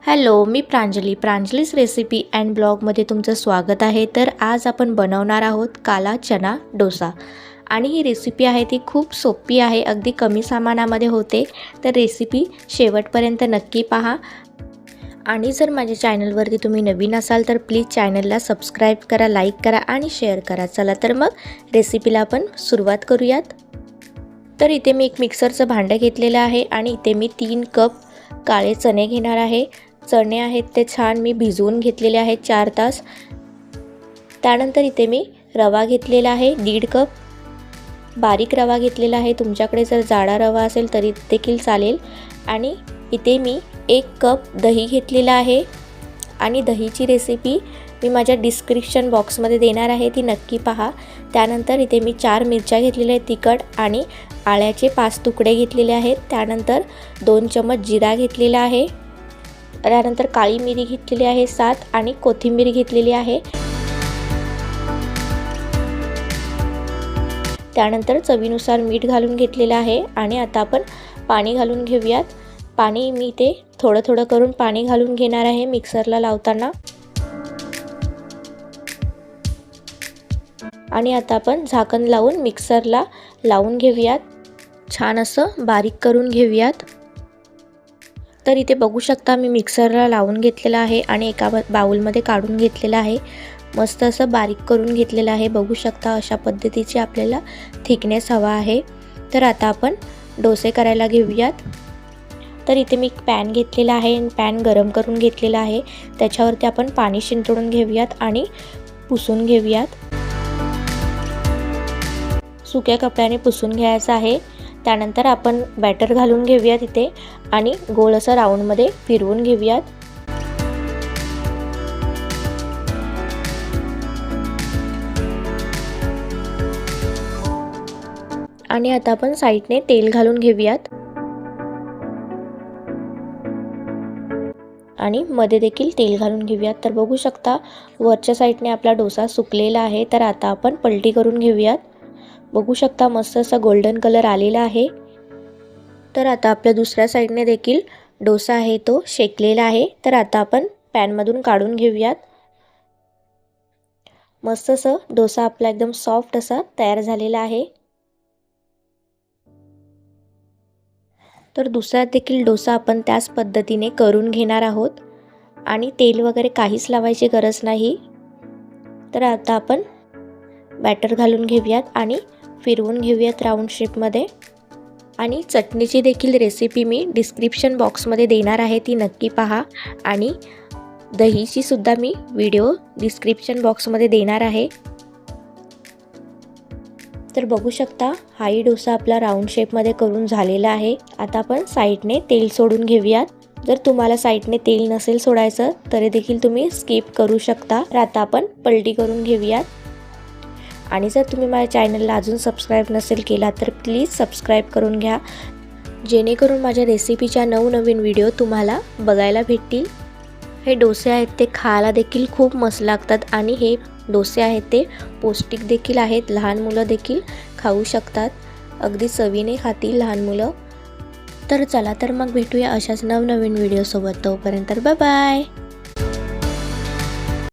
Hello, me प्रांजलीस recipe and ब्लॉगमध्ये तुमचं स्वागत आहे। तर आज आपण बनवणार आहोत काला चना डोसा आणि ही रेसिपी आहे ती खूप सोपी आहे, अगदी कमी सामानामध्ये होते। तर रेसिपी शेवटपर्यंत नक्की पहा आणि जर माझ्या चॅनलवरती तुम्ही नवीन असाल तर प्लीज चॅनलला सबस्क्राईब करा, लाईक करा आणि शेअर करा। चला तर मग रेसिपीला आपण सुरुवात करूयात। तर इथे मी एक मिक्सरचं भांडं घेतलेलं आहे आणि इथे मी 3 कप काळे चणे घेणार आहे। चणे आहेत ते छान मी भिजवून घेतलेले आहेत 4 तास। त्यानंतर इथे मी रवा घेतलेला आहे 1.5 कप, बारीक रवा घेतलेला आहे, तुमच्याकडे जर जाडा रवा असेल तरी देखील चालेल। आणि इथे मी 1 कप दही घेतलेला आहे आणि दहीची रेसिपी मी माझ्या डिस्क्रिप्शन बॉक्समध्ये देणार आहे, ती नक्की पहा। त्यानंतर इथे मी 4 मिरच्या घेतलेल्या आहेत तिखट आणि आळ्याचे 5 तुकडे घेतलेले आहेत। त्यानंतर 2 चमच जिरा घेतलेला आहे, त्यानंतर काळी मिरी घेतलेली आहे 7 आणि कोथिंबीर घेतलेली आहे। त्यानंतर चवीनुसार मीठ घालून घेतलेलं आहे आणि आता आपण पाणी घालून घेऊयात। पाणी मी ते थोडं थोडं करून पाणी घालून घेणार आहे मिक्सरला लावताना। आणि आता आपण झाकण लावून मिक्सरला लावून घेऊयात, छान असं बारीक करून घेऊयात। तर इथे बघू शकता मी मिक्सरला लावून घेतलेला आहे आणि एका बाउलमध्ये काढून घेतलेला आहे, मस्त असं बारीक करून घेतलेलं आहे। बघू शकता अशा पद्धतीची आपल्याला थिकनेस हवा आहे। तर आता आपण डोसे करायला घेऊयात। तर इथे मी एक पॅन घेतलेला आहे, पॅन गरम करून घेतलेला आहे, त्याच्यावरती आपण पाणी शिंपडून घेऊयात आणि पुसून घेऊयात। सुक्या कपड्याने पुसून घ्यायचं आहे। त्यानंतर आपण बॅटर घालून घेऊयात इथे आणि गोल असं राऊंडमध्ये फिरवून घेऊयात। आणि आता आपण साईडने तेल घालून घेऊयात आणि मध्ये देखील तेल घालून घेऊयात। तर बघू शकता वरच्या साईडने आपला डोसा सुकलेला आहे। तर आता आपण पलटी करून घेऊयात। बघू शकता मस्त असा गोल्डन कलर आलेला आहे। तर आता आपल्या दुसऱ्या साईडने देखील डोसा आहे तो शेकलेला आहे। तर आता आपण पॅनमधून काढून घेऊयात। मस्त असं डोसा आपला एकदम सॉफ्ट असा तयार झालेला आहे। तर दुसरा देखील डोसा आपण त्याच पद्धतीने करून घेणार आहोत आणि तेल वगैरे काहीच लावायची गरज नाही। तर आता आपण बॅटर घालून घेऊयात आणि फिरवून घेऊयात राऊंड शेपमध्ये। आणि चटणीची देखील रेसिपी मी डिस्क्रिप्शन बॉक्समध्ये देणार आहे, ती नक्की पहा। आणि दहीची सुद्धा मी व्हिडिओ डिस्क्रिप्शन बॉक्समध्ये देणार आहे। तर बघू शकता हाही डोसा आपला राऊंड शेपमध्ये करून झालेला आहे। आता आपण साईडने तेल सोडून घेऊयात। जर तुम्हाला साईडने तेल नसेल सोडायचं तरी देखील तुम्ही स्किप करू शकता। तर आता आपण पलटी करून घेऊयात। आणि जर तुम्ही माझ्या चॅनलला अजून सबस्क्राईब नसेल केला तर प्लीज सबस्क्राईब करून घ्या, जेणेकरून माझ्या रेसिपीच्या नवनवीन व्हिडिओ तुम्हाला बघायला भेटतील। हे डोसे आहेत ते खायला देखील खूप मस्त लागतात आणि हे डोसे आहेत ते पौष्टिक देखील आहेत, लहान मुलं देखील खाऊ शकतात, अगदी चवीने खातील लहान मुलं। तर चला तर मग भेटूया अशाच नवनवीन व्हिडिओसोबत, तोपर्यंत बाय बाय।